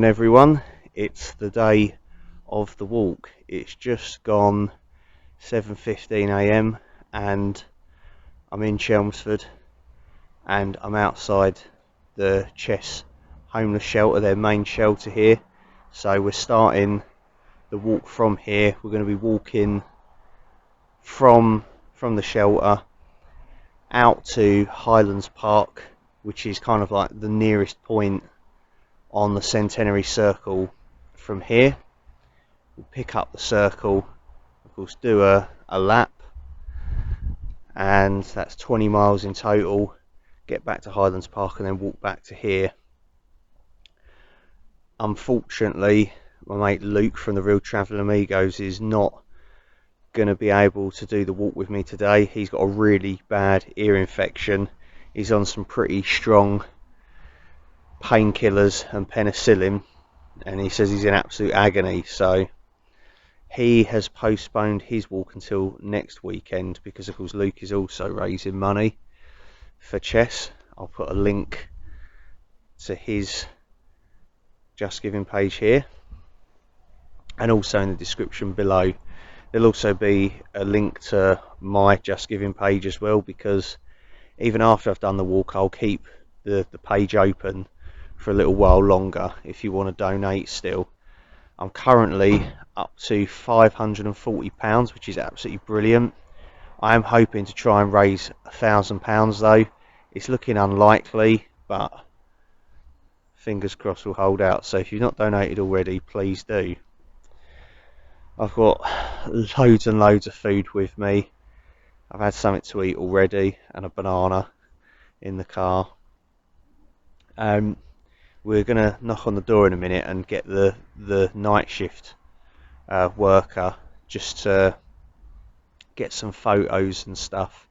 morning everyone. It's the day of the walk. It's just gone 7:15 AM and I'm in Chelmsford and I'm outside the Chess homeless shelter, their main shelter here. So we're starting the walk from here. We're going to be walking from the shelter out to Highlands Park, which is kind of like the nearest point on the Centenary Circle from here. We'll pick up the circle, of course do a lap, and that's 20 miles in total. Get back to Highlands Park and then walk back to here. Unfortunately, my mate Luke from the Real Travelling Amigos is not going to be able to do the walk with me today. He's got a really bad ear infection. He's on some pretty strong painkillers and penicillin, and he says he's in absolute agony, so he has postponed his walk until next weekend because of course Luke is also raising money for Chess. I'll put a link to his Just Giving page here and also in the description below. There'll also be a link to my Just Giving page as well, because even after I've done the walk I'll keep the page open for a little while longer if you want to donate still. I'm currently up to £540, which is absolutely brilliant. I am hoping to try and raise £1,000 though. It's looking unlikely, but fingers crossed will hold out. So if you've not donated already, please do. I've got loads and loads of food with me. I've had something to eat already and a banana in the car. We're going to knock on the door in a minute and get the night shift worker just to get some photos and stuff,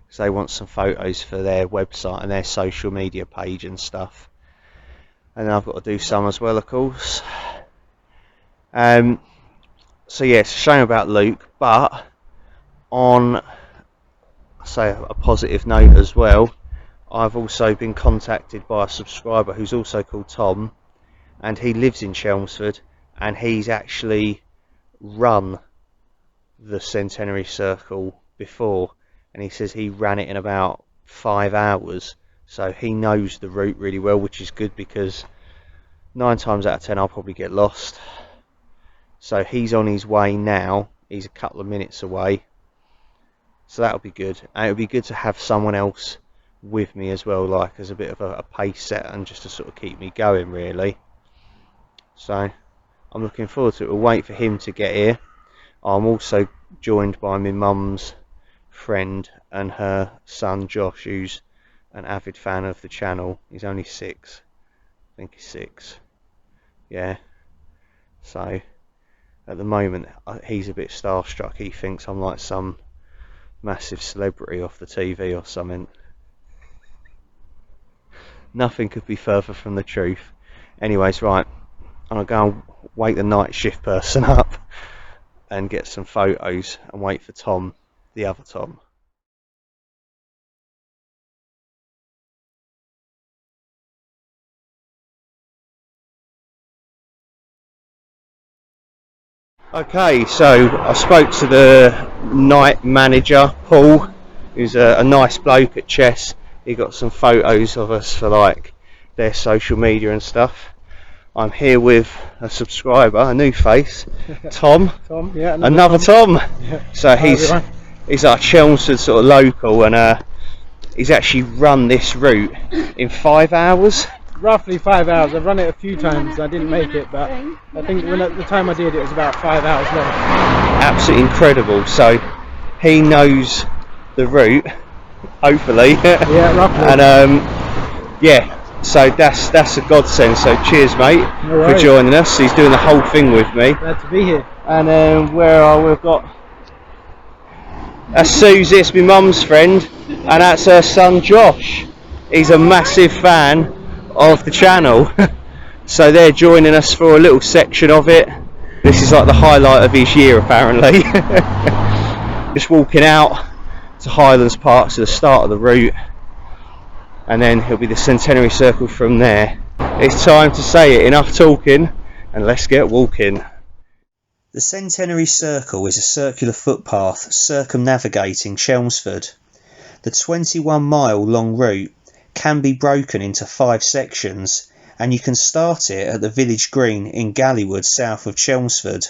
because they want some photos for their website and their social media page and stuff. And then I've got to do some as well, of course. So yeah, it's a shame about Luke, but on say a positive note as well, I've also been contacted by a subscriber who's also called Tom, and he lives in Chelmsford, and he's actually run the Centenary Circle before, and he says he ran it in about 5 hours, so he knows the route really well, which is good because 9 times out of 10 I'll probably get lost. So he's on his way now, he's a couple of minutes away, so that'll be good. And it'll be good to have someone else with me as well, like as a bit of a pace set and just to sort of keep me going really. So I'm looking forward to it. We'll wait for him to get here. I'm also joined by my mum's friend and her son Josh, who's an avid fan of the channel. He's only 6, I think he's 6, yeah. So at the moment he's a bit starstruck. He thinks I'm like some massive celebrity off the TV or something. Nothing could be further from the truth. Anyways, right, I'm going to go and wake the night shift person up and get some photos and wait for Tom, the other Tom. Okay, so I spoke to the night manager, Paul, who's a nice bloke at Chess. He got some photos of us for like their social media and stuff. I'm here with a subscriber, a new face, Tom. Tom, yeah, another Tom. Yeah. So he's our Chelmsford sort of local, and he's actually run this route in 5 hours. Roughly 5 hours. I've run it a few times. I didn't make it, but I think at the time I did, it was about 5 hours long. Absolutely incredible. So he knows the route, hopefully. Yeah, roughly. And yeah, so that's a godsend. So cheers, mate, for joining us. He's doing the whole thing with me. Glad to be here. And where are we? We've got that's Susie, it's my mum's friend, and that's her son Josh. He's a massive fan of the channel. So they're joining us for a little section of it. This is like the highlight of his year apparently. Just walking out to Highlands Park, to the start of the route, and then it'll be the Centenary Circle from there. It's time to say it. Enough talking and let's get walking. The Centenary Circle is a circular footpath circumnavigating Chelmsford. The 21-mile long route can be broken into 5 sections, and you can start it at the village green in Gallywood, south of Chelmsford.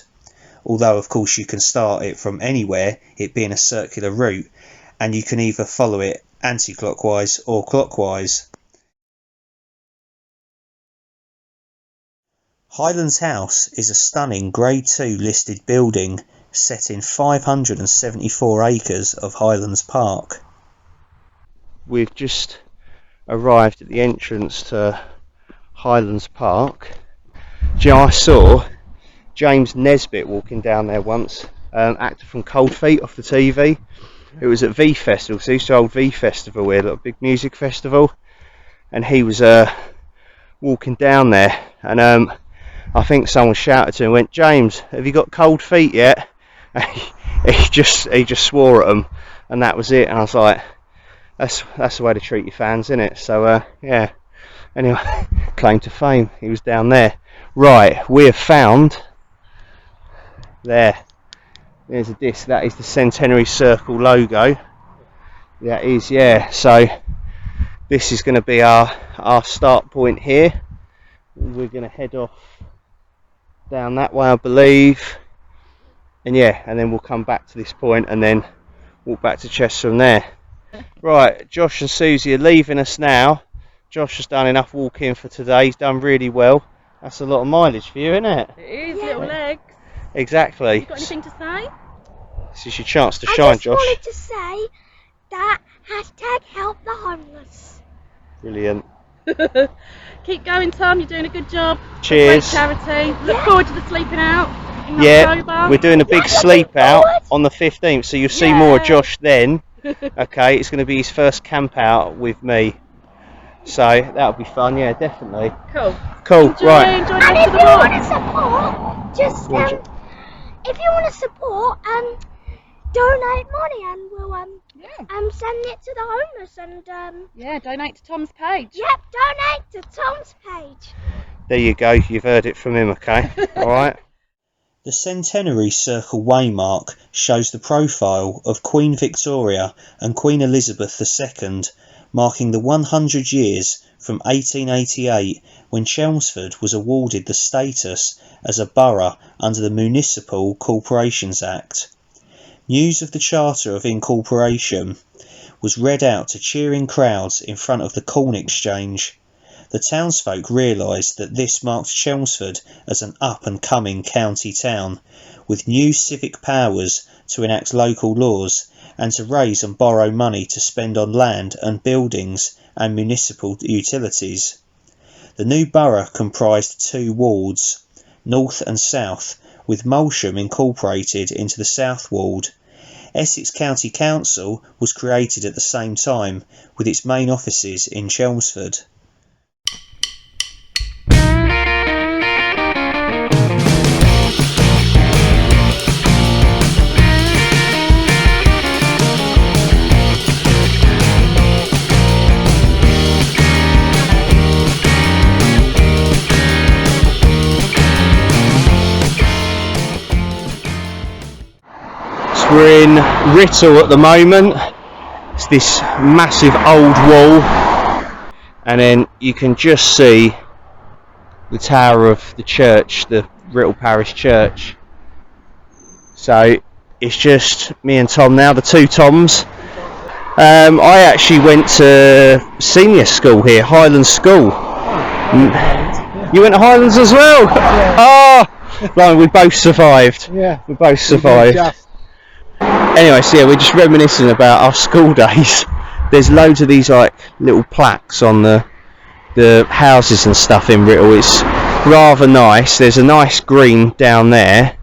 Although of course you can start it from anywhere, it being a circular route, and you can either follow it anti-clockwise or clockwise. Highlands House is a stunning Grade 2 listed building set in 574 acres of Highlands Park. We've just arrived at the entrance to Highlands Park. Do you know, I saw James Nesbitt walking down there once, actor from Cold Feet off the TV. It was at V Festival, so he used to hold V Festival here, a big music festival, and he was walking down there, and I think someone shouted to him, went, "James, have you got cold feet yet?" And he just swore at them, and that was it. And I was like, that's the way to treat your fans, isn't it? So yeah. Anyway, claim to fame, he was down there. Right, we have found there's a disc. That is the Centenary Circle logo. That is, yeah. So this is going to be our start point here. We're going to head off down that way, I believe, and yeah, and then we'll come back to this point and then walk back to Chess from there. Right, Josh and Susie are leaving us now. Josh has done enough walking for today. He's done really well. That's a lot of mileage for you, isn't it? It is, yeah. Little legs. Exactly. You got anything to say? This is your chance to shine, Josh. I just wanted to say that hashtag help the homeless. Brilliant. Keep going, Tom. You're doing a good job. Cheers. Great charity. Look forward to the sleeping out in October. We're doing a big sleep out on the 15th, so you'll see more of Josh then. Okay, it's going to be his first camp out with me, so that'll be fun. Yeah, definitely. Cool. Enjoy, right. Enjoy And if you want to support, just if you want to support, donate money, and we'll send it to the homeless, and yeah, donate to Tom's page. Yep, donate to Tom's page. There you go. You've heard it from him. Okay. All right. The Centenary Circle waymark shows the profile of Queen Victoria and Queen Elizabeth II, marking the 100 years from 1888 when Chelmsford was awarded the status as a borough under the Municipal Corporations Act. News of the Charter of Incorporation was read out to cheering crowds in front of the Corn Exchange. The townsfolk realised that this marked Chelmsford as an up-and-coming county town, with new civic powers to enact local laws and to raise and borrow money to spend on land and buildings and municipal utilities. The new borough comprised 2 wards, north and south, with Molsham incorporated into the south ward. Essex County Council was created at the same time, with its main offices in Chelmsford. We're in Writtle at the moment. It's this massive old wall, and then you can just see the tower of the church, the Writtle Parish Church. So it's just me and Tom now, the 2 Toms. I actually went to senior school here, Highlands School. You went to Highlands as well? Oh, blimey, we both survived. Yeah. We both survived. Anyway, so yeah, we're just reminiscing about our school days. There's loads of these like little plaques on the houses and stuff in Writtle. It's rather nice. There's a nice green down there.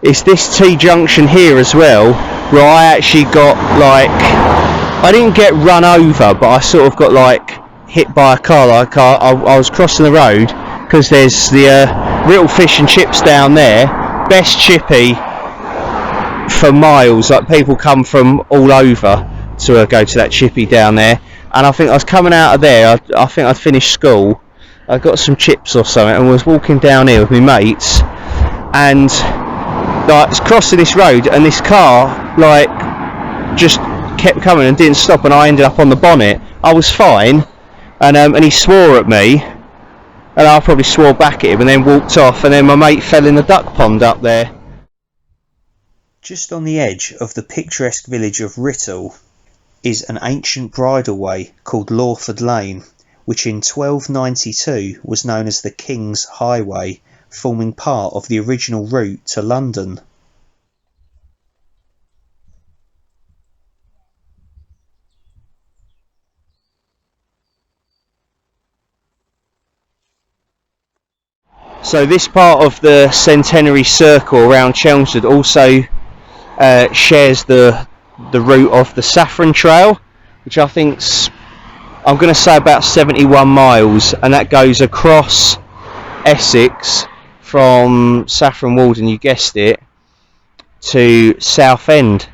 It's this T-junction here as well, where I actually got like, I didn't get run over, but I sort of got like hit by a car. Like I was crossing the road, because there's the Writtle Fish and Chips down there. Best chippy for miles. Like people come from all over to go to that chippy down there, and I think I was coming out of there, I think I'd finished school, I got some chips or something and was walking down here with my mates, and like crossing this road, and this car like just kept coming and didn't stop, and I ended up on the bonnet. I was fine, and he swore at me, and I probably swore back at him, and then walked off, and then my mate fell in the duck pond up there. Just on the edge of the picturesque village of Writtle is an ancient bridleway called Lawford Lane, which in 1292 was known as the King's Highway, forming part of the original route to London. So this part of the Centenary Circle around Chelmsford also shares the route of the Saffron Trail, which I think's, I'm going to say, about 71 miles, and that goes across Essex from Saffron Walden, you guessed it, to Southend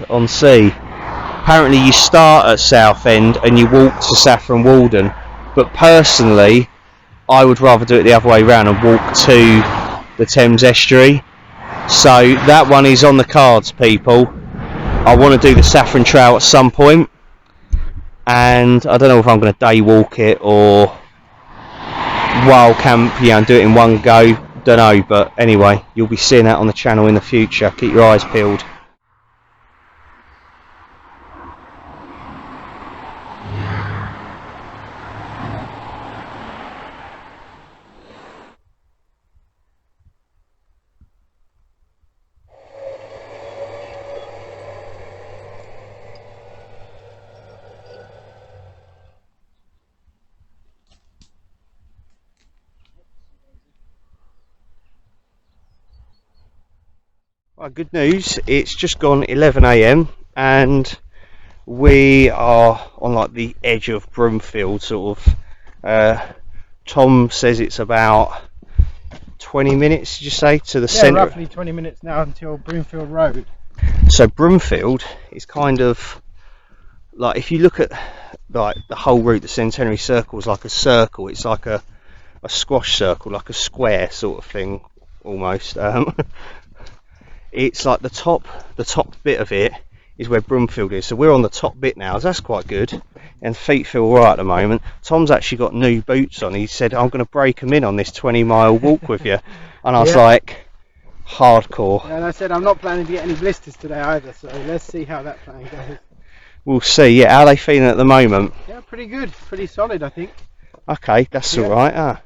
on Sea. Apparently you start at Southend and you walk to Saffron Walden, but personally I would rather do it the other way around and walk to the Thames estuary. So that one is on the cards, people. I want to do the Saffron Trail at some point, and I don't know if I'm going to day walk it or wild camp, and do it in one go. Don't know, but anyway, you'll be seeing that on the channel in the future. Keep your eyes peeled. Well, good news, it's just gone 11 AM and we are on like the edge of Broomfield, sort of. Tom says it's about 20 minutes, did you say, to the centre? Roughly 20 minutes now until Broomfield Road. So Broomfield is kind of like, if you look at like the whole route, the Centenary Circle is like a circle. It's like a squash circle, like a square sort of thing almost. It's like the top bit of it is where Broomfield is, so we're on the top bit now, so that's quite good, and feet feel right at the moment. Tom's actually got new boots on. He said, I'm going to break them in on this 20-mile walk with you, and I was like, hardcore. Yeah, and I said I'm not planning to get any blisters today either, so let's see how that plan goes. We'll see. Yeah, how are they feeling at the moment? Yeah, pretty good, pretty solid, I think. Okay, that's all right.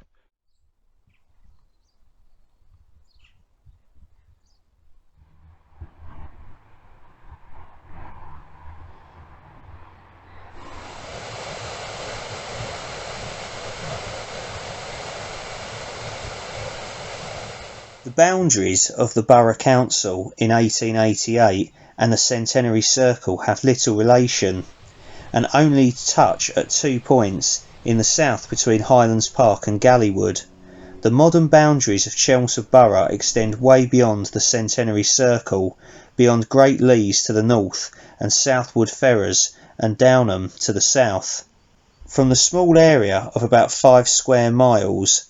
The boundaries of the Borough Council in 1888 and the Centenary Circle have little relation, and only touch at 2 points in the south between Highlands Park and Gallywood. The modern boundaries of Chelmsford Borough extend way beyond the Centenary Circle, beyond Great Leys to the north and Southwood Ferrers and Downham to the south. From the small area of about 5 square miles,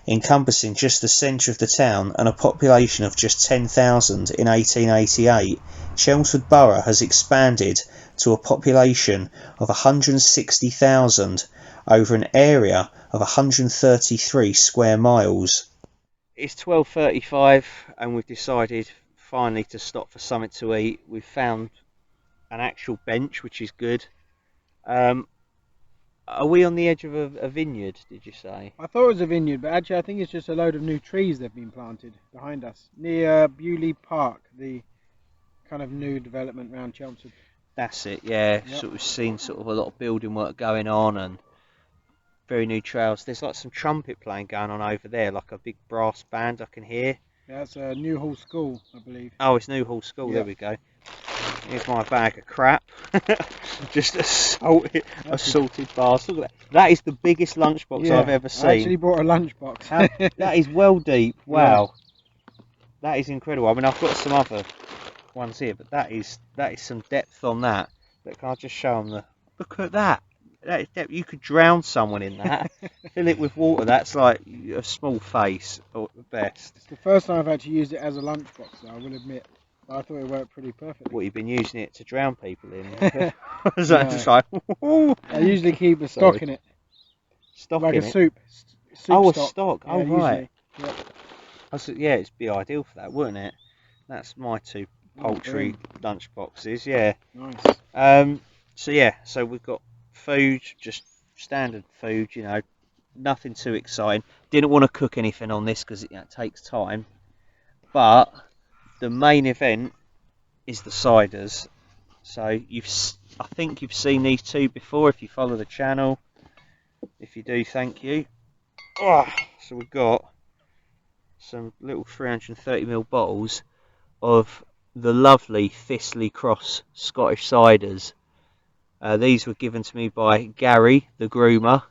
encompassing just the centre of the town and a population of just 10,000 in 1888, Chelmsford Borough has expanded to a population of 160,000 over an area of 133 square miles. It's 12:35 and we've decided finally to stop for something to eat. We've found an actual bench, which is good. Are we on the edge of a vineyard, did you say? I thought it was a vineyard, but actually I think it's just a load of new trees that have been planted behind us, near Bewley Park, the kind of new development around Chelmsford. That's it, yeah. Yep. Sort of seen sort of a lot of building work going on and very new trails. There's like some trumpet playing going on over there, like a big brass band I can hear. Yeah, that's Newhall School, I believe. Oh, it's Newhall School, yep. There we go. Here's my bag of crap. Just assaulted bars. Look at that. That is the biggest lunchbox I've ever seen. I actually bought a lunchbox. That is well deep. Wow. Yeah. That is incredible. I mean, I've got some other ones here, but that is some depth on that. But can I just show them look at that. You could drown someone in that. Fill it with water. That's like a small face at best. It's the first time I've actually used it as a lunchbox, though, I will admit. But I thought it worked pretty perfectly. What, you've been using it to drown people in? Is No. that just like, I usually keep a stock Sorry. in it. Stock Like in a it? soup. Oh, stock. a stock. Yeah, Oh, right. Yep. Yeah, it'd be ideal for that, wouldn't it? That's my two poultry lunch boxes, yeah. Nice. So we've got food, just standard food, you know, nothing too exciting. Didn't want to cook anything on this because it takes time. But the main event is the ciders. So I think you've seen these two before if you follow the channel. If you do, thank you. So we've got some little 330ml bottles of the lovely Thistley Cross Scottish ciders. These were given to me by Gary, the groomer.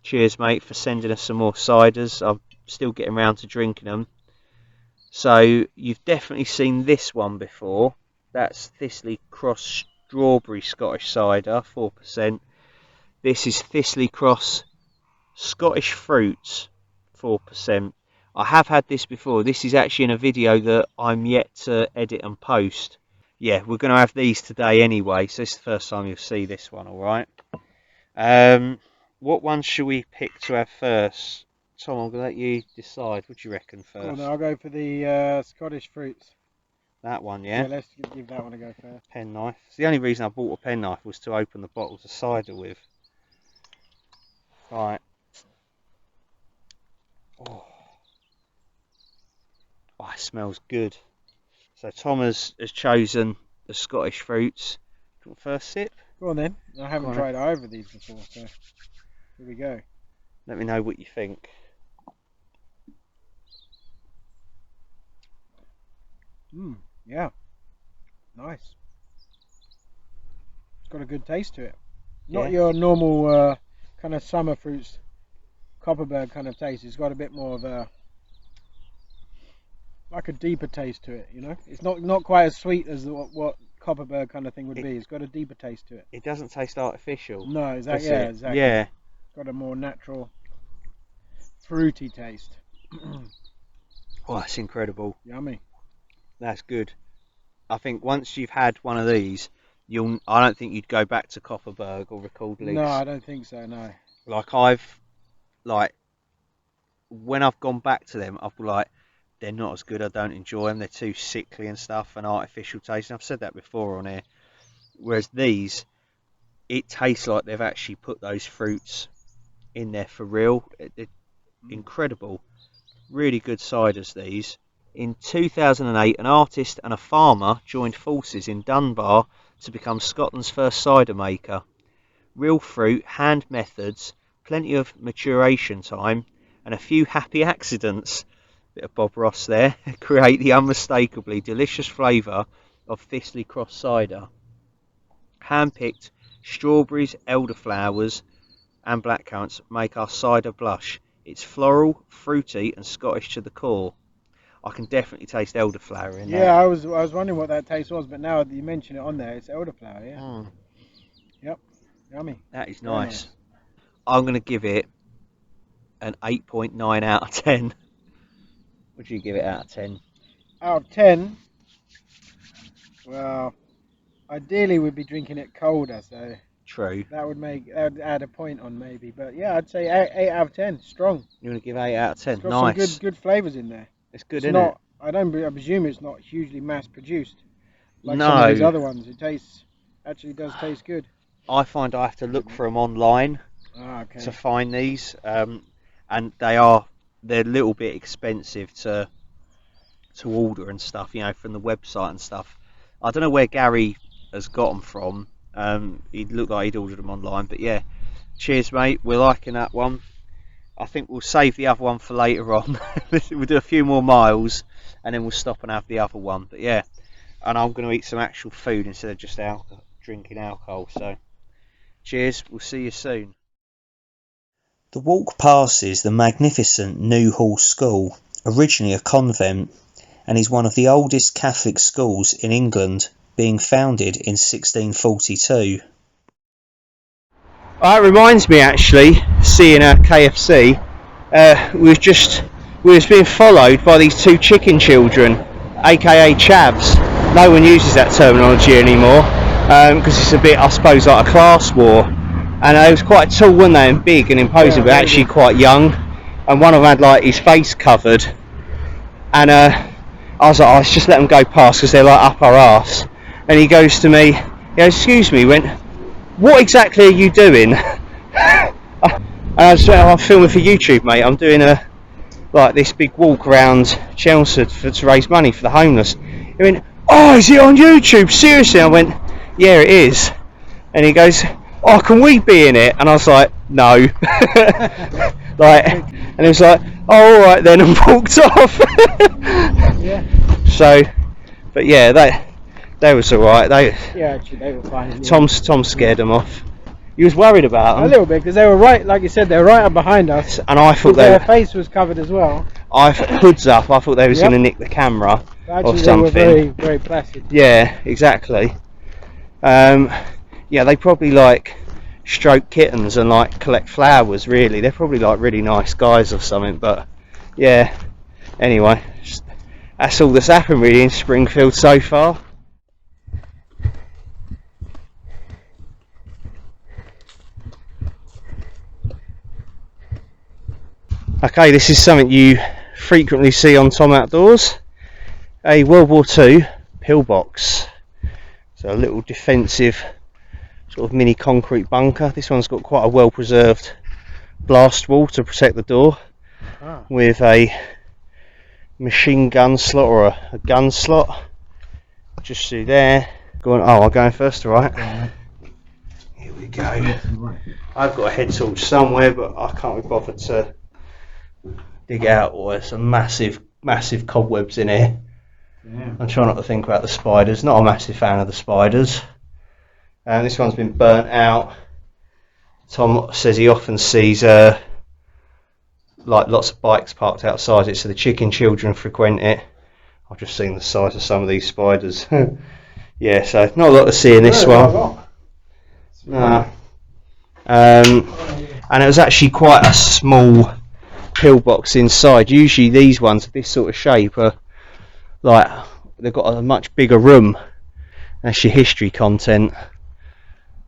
Cheers, mate, for sending us some more ciders. I'm still getting around to drinking them. So you've definitely seen this one before. That's Thistley Cross Strawberry Scottish Cider, 4%. This is Thistley Cross Scottish Fruits, 4%. I have had this before. This is actually in a video that I'm yet to edit and post. Yeah, we're going to have these today anyway, so it's the first time you'll see this one, alright? What one should we pick to have first? Tom, I'm going to let you decide. What do you reckon first? Well, I'll go for the Scottish fruits. That one, yeah? Yeah, let's give that one a go first. Penknife. The only reason I bought a penknife was to open the bottles of cider with. Right. Oh, it smells good. So Tom has chosen the Scottish fruits. Do you want first sip? Go on then. I haven't tried either of these before, so here we go. Let me know what you think. Yeah. Nice. It's got a good taste to it. Not your normal kind of summer fruits, Copperberg kind of taste. It's got a bit more of a, like a deeper taste to it, you know? It's not quite as sweet as what Copperberg kind of thing would be. It's got a deeper taste to it. It doesn't taste artificial. No, exactly. Yeah, exactly. Yeah. It's got a more natural, fruity taste. Oh, that's incredible. Yummy. That's good. I think once you've had one of these, I don't think you'd go back to Copperberg or Record Leaks. No, I don't think so, no. When I've gone back to them, I've like, they're not as good, I don't enjoy them, they're too sickly and stuff, and artificial taste, and I've said that before on here. Whereas these, it tastes like they've actually put those fruits in there for real. They're incredible. Really good ciders, these. In 2008, an artist and a farmer joined forces in Dunbar to become Scotland's first cider maker. Real fruit, hand methods, plenty of maturation time, and a few happy accidents, bit of Bob Ross there, create the unmistakably delicious flavour of Thistley Cross cider. Hand-picked strawberries, elderflowers and blackcurrants make our cider blush. It's floral, fruity and Scottish to the core. I can definitely taste elderflower in there. Yeah, I was wondering what that taste was, but now that you mention it on there, it's elderflower, yeah. Yep, yummy. That is nice. I'm going to give it an 8.9 out of 10. Would you give it out of 10? Out of 10? Well, ideally we'd be drinking it colder, so... True. That would add a point on maybe, but yeah, I'd say 8 out of 10, strong. You want to give 8 out of 10? It's got nice. Some good flavours in there. It's good, isn't it? I presume it's not hugely mass produced like no. some of these other ones. It actually does taste good. I find I have to look for them online to find these, and they're a little bit expensive to order and stuff, you know, from the website and stuff. I don't know where Gary has got them from. He looked like he'd ordered them online, but yeah, cheers, mate. We're liking that one. I think we'll save the other one for later on. We'll do a few more miles and then we'll stop and have the other one. But yeah, and I'm going to eat some actual food instead of just drinking alcohol. So cheers, we'll see you soon. The walk passes the magnificent Newhall School, originally a convent, and is one of the oldest Catholic schools in England, being founded in 1642. It reminds me actually, seeing a KFC, we was being followed by these two chicken children, aka chavs. No one uses that terminology anymore because it's a bit, I suppose, like a class war. And they was quite tall, weren't they, and big and imposing, but actually quite young. And one of them had like his face covered. And I was like, oh, let's just let them go past because they're like up our arse. And he goes to me, he goes, excuse me, he went, what exactly are you doing? And I was like, I'm filming for YouTube, mate. I'm doing this big walk around Chelmsford to raise money for the homeless. He went, oh, is it on YouTube? Seriously? I went, yeah, it is. And he goes, oh, can we be in it? And I was like, no. And he was like, oh, all right then, and walked off. Yeah. So, but yeah, they was all right. Actually, they were fine. Tom scared them off. He was worried about them. A little bit, because they were right, like you said, they were right up behind us. And I thought their face was covered as well. Hoods up. I thought they was going to nick the camera or something. They were very, very placid. Yeah, exactly. They probably like stroke kittens and like collect flowers. Really, they're probably like really nice guys or something. But yeah. Anyway, that's all that's happened really in Springfield so far. Okay, this is something you frequently see on Tom Outdoors, a World War II pillbox. So a little defensive sort of mini concrete bunker. This one's got quite a well preserved blast wall to protect the door with a machine gun slot or a gun slot just through there. I'm going first, alright? Here we go. I've got a head torch somewhere, but I can't be bothered to dig out. There's some massive cobwebs in here. I'm trying not to think about the spiders. Not a massive fan of the spiders. And this one's been burnt out. Tom says he often sees like lots of bikes parked outside it, so the chicken children frequent it. I've just seen the size of some of these spiders. Yeah, so not a lot to see in this one. No. And it was actually quite a small pillbox inside. Usually these ones of this sort of shape are like they've got a much bigger room. That's your history content.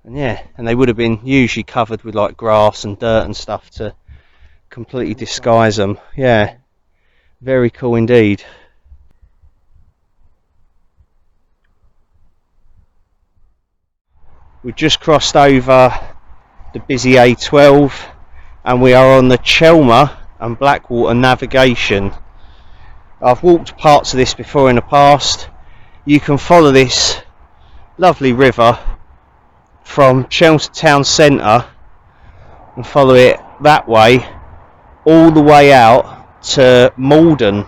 And yeah, and they would have been usually covered with like grass and dirt and stuff to completely disguise them. Yeah, very cool indeed. We've just crossed over the busy A12 and we are on the Chelmer and Blackwater navigation. I've walked parts of this before in the past. You can follow this lovely river from Chelmsford town centre and follow it that way all the way out to Malden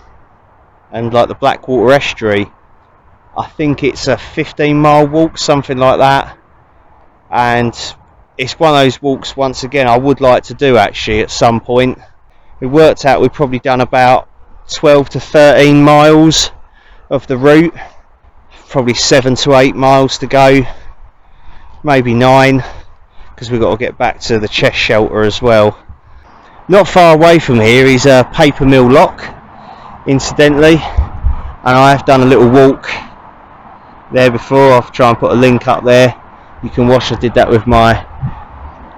and like the Blackwater estuary. I think it's a 15-mile walk, something like that, and it's one of those walks once again I would like to do actually at some point. We worked out we've probably done about 12 to 13 miles of the route, probably 7 to 8 miles to go, maybe 9 because we've got to get back to the chest shelter as well. Not far away from here is a paper mill lock, incidentally, and I have done a little walk there before. I'll try and put a link up there. You can watch. I did that with my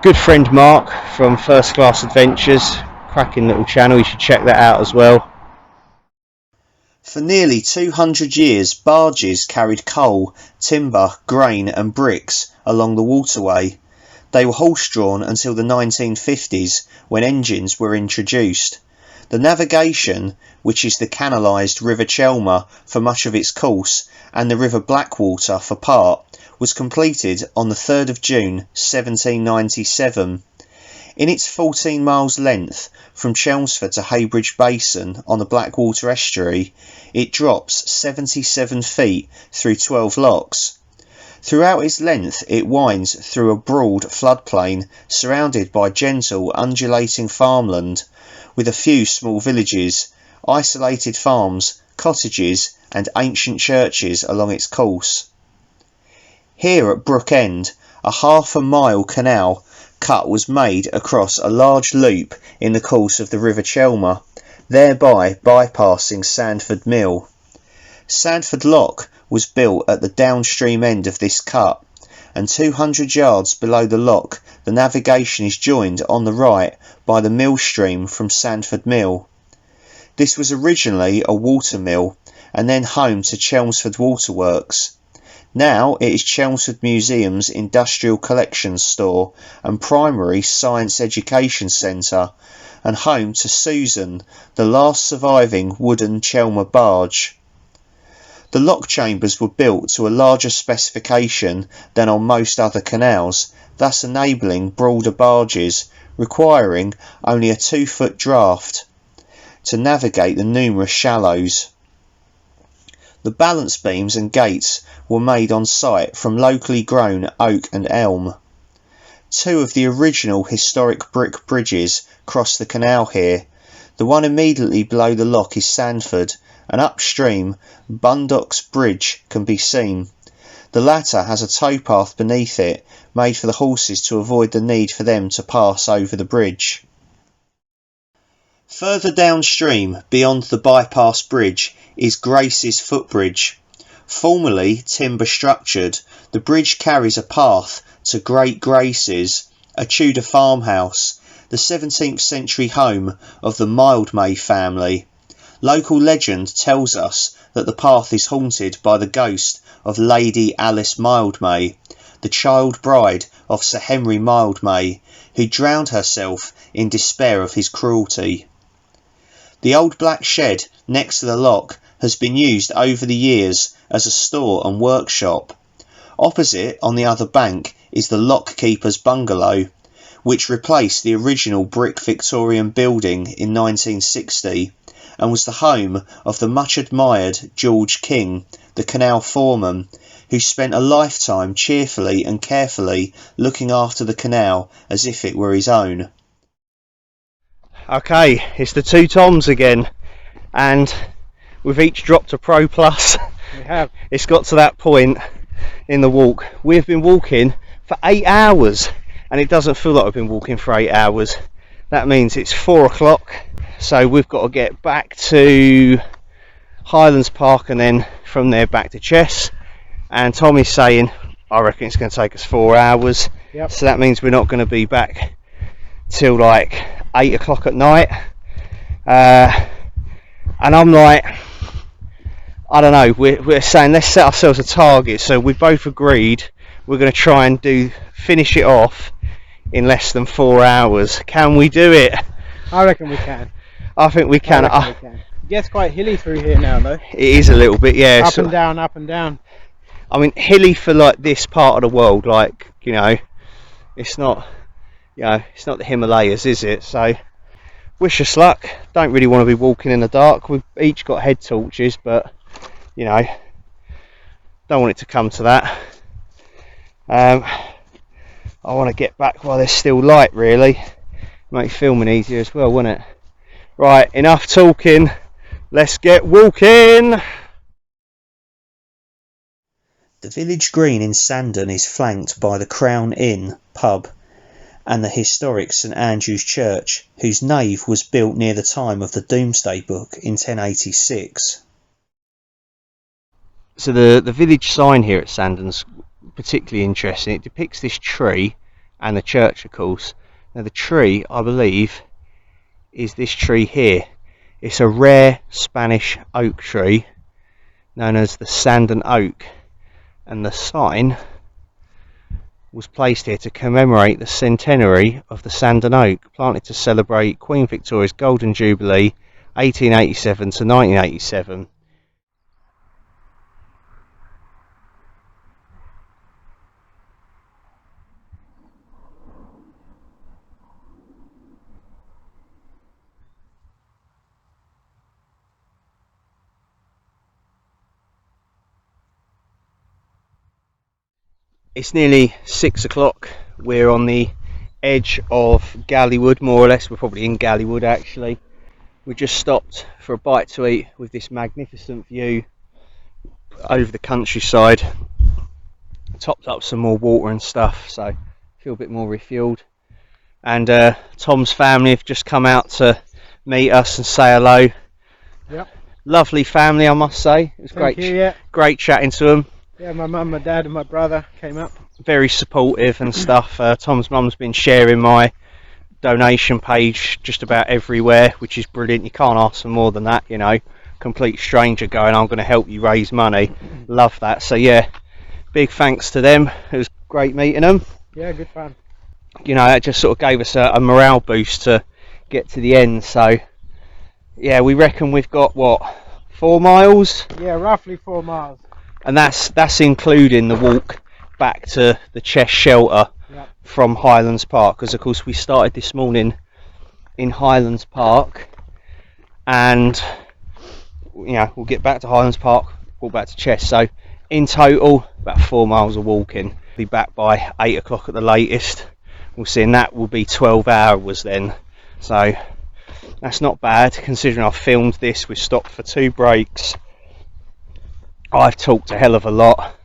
good friend Mark from First Class Adventures. Cracking little channel, you should check that out as well. For nearly 200 years, barges carried coal, timber, grain and bricks along the waterway. They were horse-drawn until the 1950s, when engines were introduced. The navigation, which is the canalised River Chelmer for much of its course and the River Blackwater for part, was completed on the 3rd of June 1797. In its 14 miles length from Chelmsford to Heybridge Basin on the Blackwater estuary, it drops 77 feet through 12 locks. Throughout its length it winds through a broad floodplain surrounded by gentle undulating farmland, with a few small villages, isolated farms, cottages and ancient churches along its course. Here at Brook End, a half-a-mile canal cut was made across a large loop in the course of the River Chelmer, thereby bypassing Sandford Mill. Sandford Lock was built at the downstream end of this cut, and 200 yards below the lock the navigation is joined on the right by the mill stream from Sandford Mill. This was originally a water mill and then home to Chelmsford Waterworks. Now it is Chelmsford Museum's Industrial Collections Store and Primary Science Education Centre, and home to Susan, the last surviving wooden Chelmer barge. The lock chambers were built to a larger specification than on most other canals, thus enabling broader barges, requiring only a 2-foot draft to navigate the numerous shallows. The balance beams and gates were made on site from locally grown oak and elm. 2 of the original historic brick bridges cross the canal here. The one immediately below the lock is Sandford, and upstream Bundock's Bridge can be seen. The latter has a towpath beneath it, made for the horses to avoid the need for them to pass over the bridge. Further downstream, beyond the bypass bridge, is Grace's Footbridge. Formerly timber structured, the bridge carries a path to Great Grace's, a Tudor farmhouse, the 17th century home of the Mildmay family. Local legend tells us that the path is haunted by the ghost of Lady Alice Mildmay, the child bride of Sir Henry Mildmay, who drowned herself in despair of his cruelty. The old black shed next to the lock has been used over the years as a store and workshop. Opposite, on the other bank, is the lock keeper's bungalow, which replaced the original brick Victorian building in 1960 and was the home of the much admired George King, the canal foreman, who spent a lifetime cheerfully and carefully looking after the canal as if it were his own. Okay, it's the 2 Toms again, and we've each dropped a Pro Plus. We have. It's got to that point in the walk. We've been walking for 8 hours, and it doesn't feel like we've been walking for 8 hours. That means it's 4 o'clock, so we've got to get back to Highlands Park and then from there back to Chess. And Tommy's saying, I reckon it's going to take us 4 hours. Yep. So that means we're not going to be back till like 8 o'clock at night. And I'm like, I don't know, we're saying let's set ourselves a target. So we both agreed we're going to try and finish it off in less than 4 hours. Can we do it? I reckon we can. I think we can. I reckon we can. It gets quite hilly through here now though. It is a little bit, yeah. Up and down, up and down. I mean, hilly for like this part of the world, like, you know, it's not, you know, it's not the Himalayas, is it? So wish us luck. Don't really want to be walking in the dark. We've each got head torches, but you know, don't want it to come to that. I want to get back while there's still light, really. Make filming easier as well, wouldn't it? Right, enough talking, let's get walking. The village green in Sandon is flanked by the Crown Inn pub and the historic St Andrew's Church, whose nave was built near the time of the Domesday Book in 1086. So the village sign here at Sandon's particularly interesting. It depicts this tree and the church, of course. Now the tree, I believe, is this tree here. It's a rare Spanish oak tree known as the Sandon oak, and the sign was placed here to commemorate the centenary of the Sandon oak, planted to celebrate Queen Victoria's Golden Jubilee 1887 to 1987. It's nearly 6 o'clock. We're on the edge of Gallywood, more or less. We're probably in Gallywood actually. We just stopped for a bite to eat with this magnificent view over the countryside. Topped up some more water and stuff, so I feel a bit more refueled. and Tom's family have just come out to meet us and say hello. Yep. Lovely family, I must say. It was great chatting to them. Yeah, my mum, my dad and my brother came up. Very supportive and stuff. Tom's mum's been sharing my donation page just about everywhere, which is brilliant. You can't ask for more than that, you know. Complete stranger going, I'm going to help you raise money. Love that. So yeah, big thanks to them. It was great meeting them. Yeah, good fun. You know, that just sort of gave us a morale boost to get to the end. So yeah, we reckon we've got what, 4 miles? Yeah, roughly 4 miles. And that's including the walk back to the Chess shelter. Yep. From Highlands Park, because of course we started this morning in Highlands Park, and you know, we'll get back to Highlands Park, walk back to Chess. So in total about 4 miles of walking. Be back by 8 o'clock at the latest. We'll see, and that will be 12 hours then, so that's not bad considering I've filmed this. We've stopped for 2 breaks. I've talked a hell of a lot,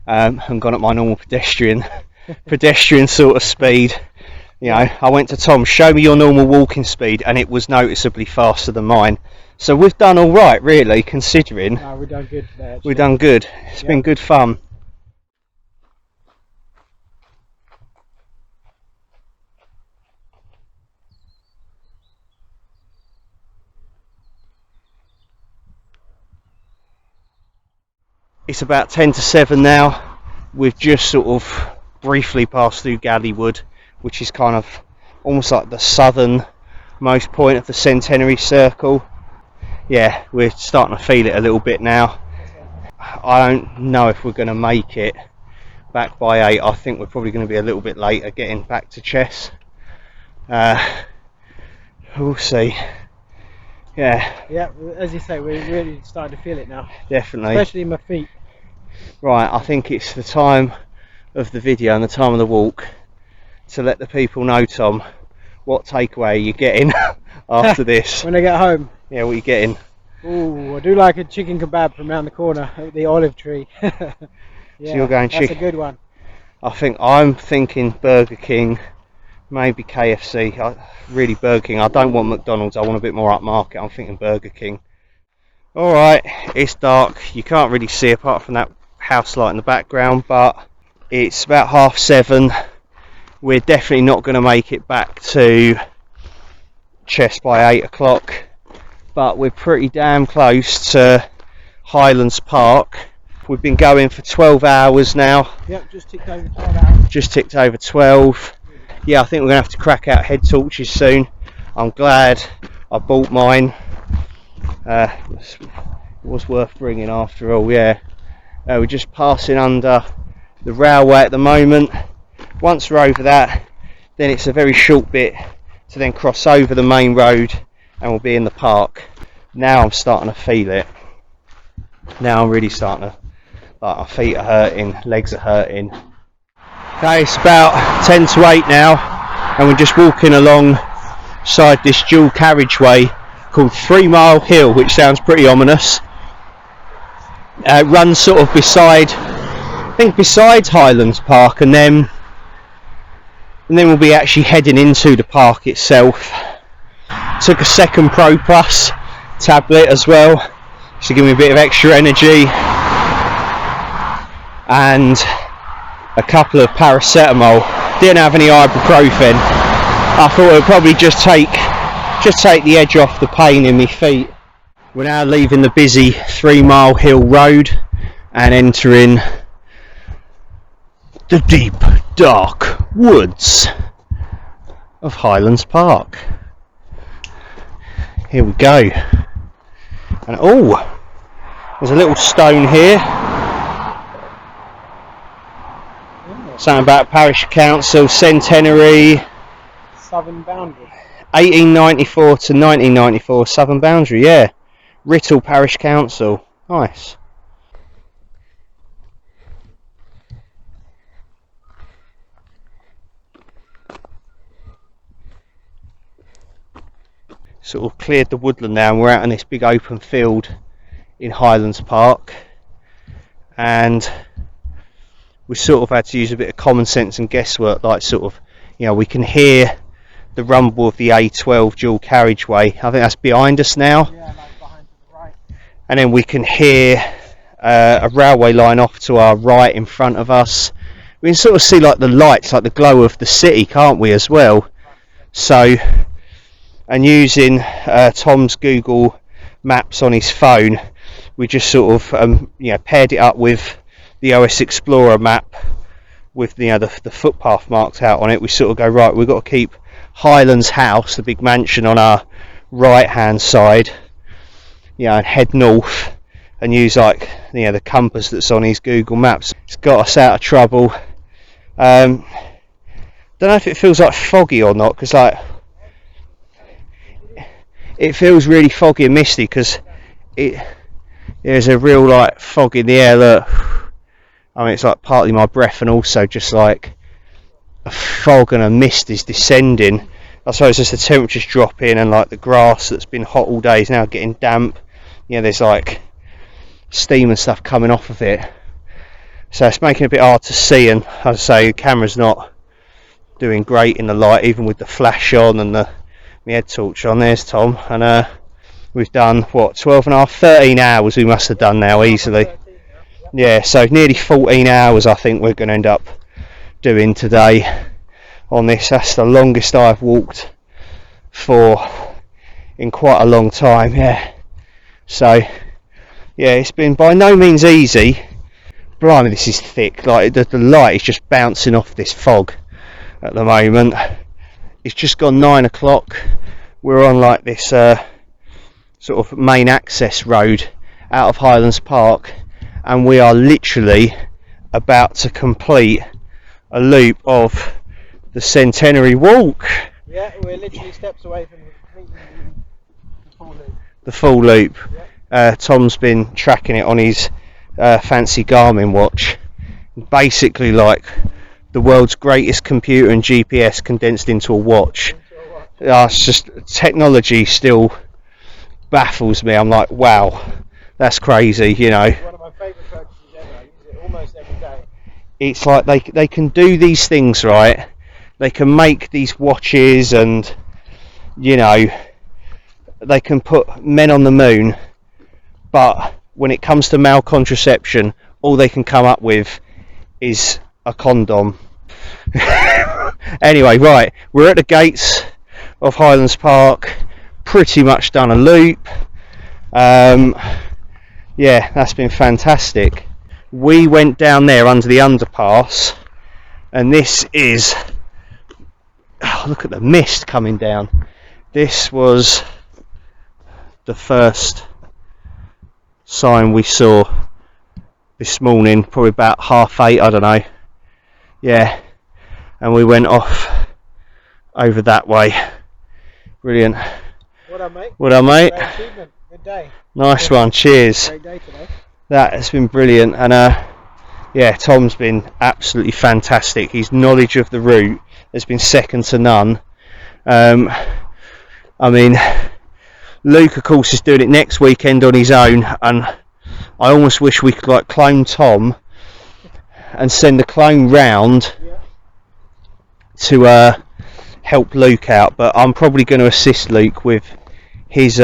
and gone at my normal pedestrian sort of speed. You know, I went to Tom, show me your normal walking speed, and it was noticeably faster than mine. So we've done all right, really, considering. No, we've done good today, actually. We've done good. It's been good fun. It's about 10 to 7 now. We've just sort of briefly passed through Gallywood, which is kind of almost like the southernmost point of the Centenary Circle. Yeah, we're starting to feel it a little bit now. I don't know if we're going to make it back by 8. I think we're probably going to be a little bit later getting back to Chess. We'll see. Yeah, as you say, we're really starting to feel it now. Definitely. Especially in my feet. Right, I think it's the time of the video and the time of the walk to let the people know, Tom, what takeaway you're getting after this. When I get home. Yeah, what are you getting? Ooh, I do like a chicken kebab from around the corner at the olive tree. Yeah, so you're going chicken. That's a good one. I'm thinking Burger King, maybe KFC. Really Burger King. I don't want McDonald's. I want a bit more upmarket. I'm thinking Burger King. Alright, it's dark. You can't really see apart from that house light in the background, but it's about 7:30. We're definitely not going to make it back to Chess by 8 o'clock, but we're pretty damn close to Highlands Park. We've been going for 12 hours now. Yep, just ticked over 12 hours. Just ticked over 12. Yeah, I think we're going to have to crack out head torches soon. I'm glad I bought mine. It was worth bringing after all, yeah. We're just passing under the railway at the moment. Once we're over that, then it's a very short bit to then cross over the main road and we'll be in the park. Now I'm starting to feel it. Now I'm really starting to, like, my feet are hurting, legs are hurting. Okay, it's about 10 to 8 now, and we're just walking alongside this dual carriageway called 3 Mile Hill, which sounds pretty ominous. It runs sort of beside Highlands Park, and then we'll be actually heading into the park itself. Took a second Pro Plus tablet as well to give me a bit of extra energy, and a couple of paracetamol. Didn't have any ibuprofen. I thought it would probably just take the edge off the pain in my feet. We're now leaving the busy 3 Mile Hill Road and entering the deep, dark woods of Highlands Park. Here we go. And oh, there's a little stone here. Something about Parish Council, Centenary. Southern boundary. 1894 to 1994, Southern Boundary, yeah. Writtle Parish Council. Nice. Sort of cleared the woodland now, and we're out in this big open field in Highlands Park, and we sort of had to use a bit of common sense and guesswork, like sort of, you know, we can hear the rumble of the A12 dual carriageway. I think that's behind us now. Yeah, like behind to the right. And then we can hear a railway line off to our right in front of us. We can sort of see like the lights, like the glow of the city, can't we, as well? So, and using Tom's Google Maps on his phone, we just sort of paired it up with the OS Explorer map with the footpath marked out on it. We sort of go, right, we've got to keep Highlands House, the big mansion, on our right hand side, and head north and use like the compass that's on his Google Maps. It's got us out of trouble. Don't know if it feels like foggy or not, because like it feels really foggy and misty, because there's a real like fog in the air. Look, I mean, it's like partly my breath and also just like a fog and a mist is descending. I suppose as the temperatures drop in and like the grass that's been hot all day is now getting damp. There's like steam and stuff coming off of it, so it's making it a bit hard to see. And as I say, the camera's not doing great in the light, even with the flash on and the head torch on. There's Tom, and we've done what, 12 and a half, 13 hours we must have done now easily. Yeah, so nearly 14 hours I think we're going to end up doing today on this. That's the longest I've walked for in quite a long time. So yeah, it's been by no means easy. Blimey, this is thick. Like the light is just bouncing off this fog at the moment. It's just gone 9 o'clock. We're on like this sort of main access road out of Highlands Park, and we are literally about to complete a loop of the Centenary Walk. Yeah, we're literally steps away from completing the full loop. The full loop. Yeah. Tom's been tracking it on his fancy Garmin watch. Basically like the world's greatest computer and GPS condensed into a watch. It's just, technology still baffles me. I'm like, wow, that's crazy, One of my favourite purchases ever. I use it almost every day. It's like they can do these things, right? They can make these watches, and they can put men on the moon, but when it comes to male contraception, all they can come up with is a condom. Anyway, right, we're at the gates of Highlands Park, pretty much done a loop. Yeah, that's been fantastic. We went down there under the underpass, and this is, look at the mist coming down. This was the first sign we saw this morning, probably about 8:30, I don't know. Yeah, and we went off over that way. Brilliant. What up, mate? What up, mate? Great achievement. Good day. Nice one, cheers. Great day today. That has been brilliant, and yeah, Tom's been absolutely fantastic. His knowledge of the route has been second to none. I mean, Luke of course is doing it next weekend on his own, and I almost wish we could like clone Tom and send a clone round to help Luke out, but I'm probably going to assist Luke with his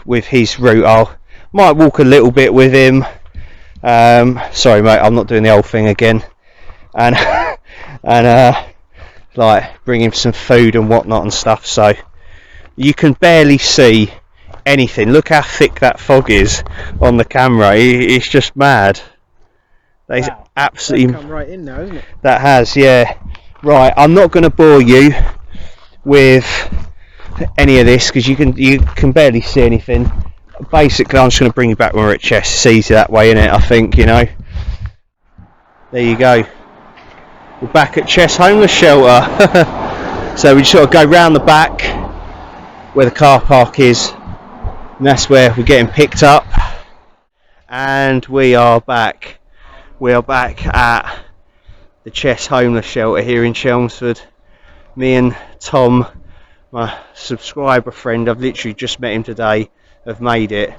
with his route. I might walk a little bit with him. Sorry mate, I'm not doing the old thing again, and like bring him some food and whatnot and stuff. So you can barely see anything. Look how thick that fog is on the camera. It's just mad. They Wow. absolutely That's come right in now, isn't it? That has, yeah. Right, I'm not going to bore you with any of this because you can barely see anything. Basically, I'm just going to bring you back when we're at Chess. It's easy that way, isn't it? I think, There you go. We're back at Chess Homeless Shelter. So we just sort of go round the back where the car park is, and that's where we're getting picked up. And we are back. We are back at the Chess Homeless Shelter here in Chelmsford. Me and Tom, my subscriber friend, I've literally just met him today, have made it.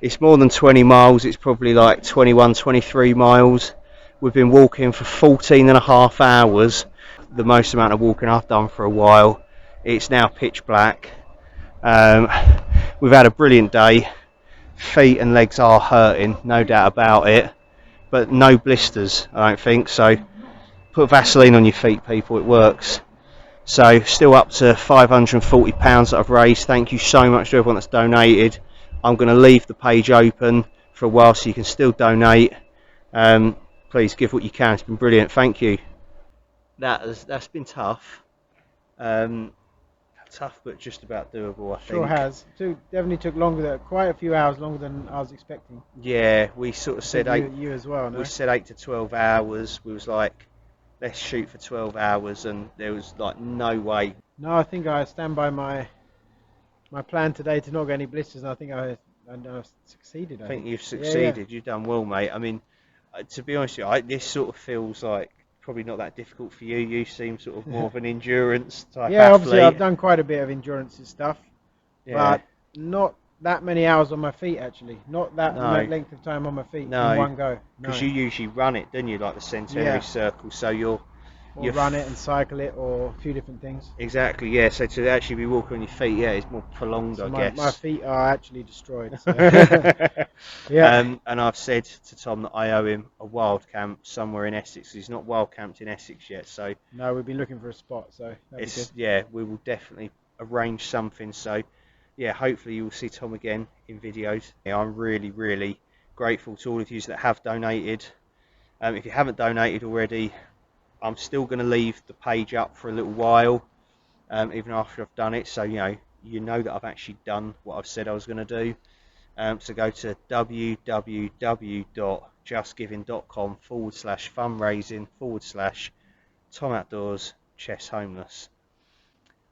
It's more than 20 miles, it's probably like 21, 23 miles. We've been walking for 14 and a half hours. the most amount of walking I've done for a while. It's now pitch black. We've had a brilliant day. Feet and legs are hurting, no doubt about it, but no blisters, I don't think. So put Vaseline on your feet, people, it works. So still up to £540 that I've raised. Thank you so much to everyone that's donated. I'm going to leave the page open for a while so you can still donate. Please give what you can. It's been brilliant. Thank you. That's been tough. Tough, but just about doable, I think. Sure has. Definitely took quite a few hours longer than I was expecting. Yeah, we sort of said you as well. No? We said 8 to 12 hours. We was like, let's shoot for 12 hours, and there was like no way. No, I think I stand by my plan today to not get any blisters, and I think I've succeeded. I think you've succeeded. Yeah. You've done well, mate. I mean, to be honest with you, this sort of feels like probably not that difficult for you. You seem sort of more of an endurance type athlete. Obviously I've done quite a bit of endurance stuff, but not that many hours on my feet actually. Not that length of time on my feet in one go. Because you usually run it, don't you? Like the Centenary Circle, so you run it and cycle it, or a few different things. Exactly, yeah. So to actually be walking on your feet, it's more prolonged, I guess. My feet are actually destroyed. So. And I've said to Tom that I owe him a wild camp somewhere in Essex. He's not wild camped in Essex yet, so. No, we've been looking for a spot, so that'd be good. We will definitely arrange something. So, hopefully you will see Tom again in videos. I'm really, really grateful to all of you that have donated. If you haven't donated already, I'm still going to leave the page up for a little while, even after I've done it, so you know that I've actually done what I've said I was going to do. So go to www.justgiving.com/fundraising/Tom Outdoors Chess Homeless.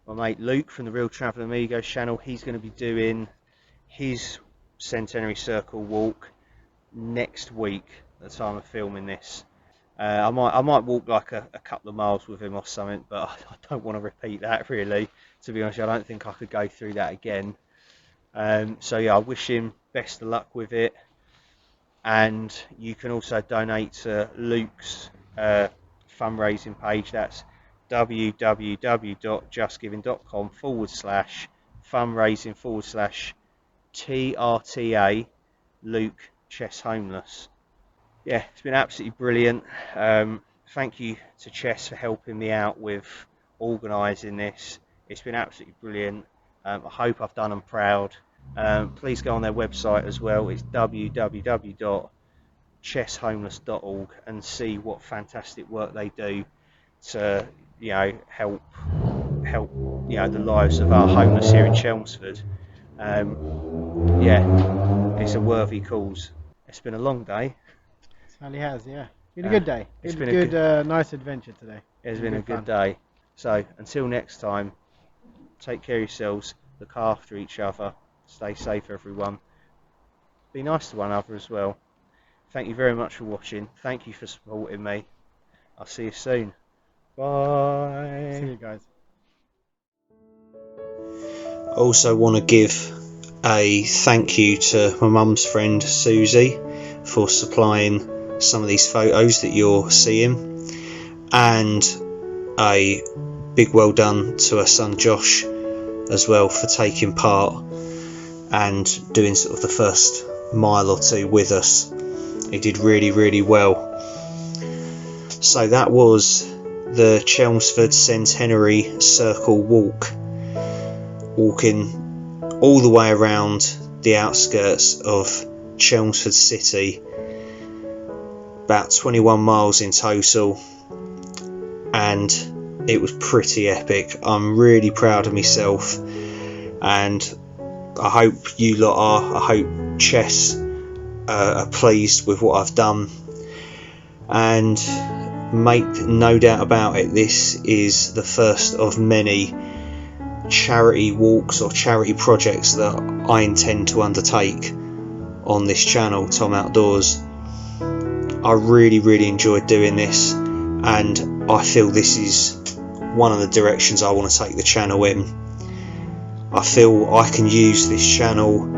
My mate Luke from the Real Traveller Amigos channel, he's going to be doing his Centenary Circle Walk next week at the time of filming this. I might walk like a couple of miles with him or something, but I don't want to repeat that really. To be honest, I don't think I could go through that again. So I wish him best of luck with it. And you can also donate to Luke's fundraising page. That's www.justgiving.com/fundraising/TRTA Luke Chess Homeless. It's been absolutely brilliant. Thank you to Chess for helping me out with organising this. It's been absolutely brilliant. I hope I've done them proud. Please go on their website as well. It's www.chesshomeless.org and see what fantastic work they do to help the lives of our homeless here in Chelmsford. It's a worthy cause. It's been a long day. It certainly has, It's been a good day. It's been a good, nice adventure today. It's been a good day. So until next time, take care of yourselves, look after each other, stay safe everyone, be nice to one another as well. Thank you very much for watching. Thank you for supporting me. I'll see you soon. Bye. See you guys. I also want to give a thank you to my mum's friend Susie for supplying some of these photos that you're seeing, and a big well done to her son Josh as well for taking part and doing sort of the first mile or two with us. He did really, really well. So that was the Chelmsford Centenary Circle Walk, walking all the way around the outskirts of Chelmsford City, about 21 miles in total, and it was pretty epic. I'm really proud of myself, and I hope you lot are. I hope Chess are pleased with what I've done, and make no doubt about it, this is the first of many charity walks or charity projects that I intend to undertake on this channel, Tom Outdoors. I really, really enjoyed doing this, and I feel this is one of the directions I want to take the channel in. I feel I can use this channel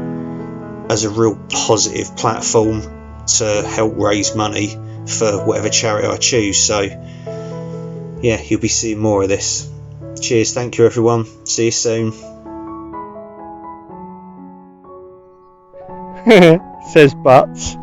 as a real positive platform to help raise money for whatever charity I choose. So yeah, you'll be seeing more of this. Cheers, thank you everyone, see you soon. Says Butts.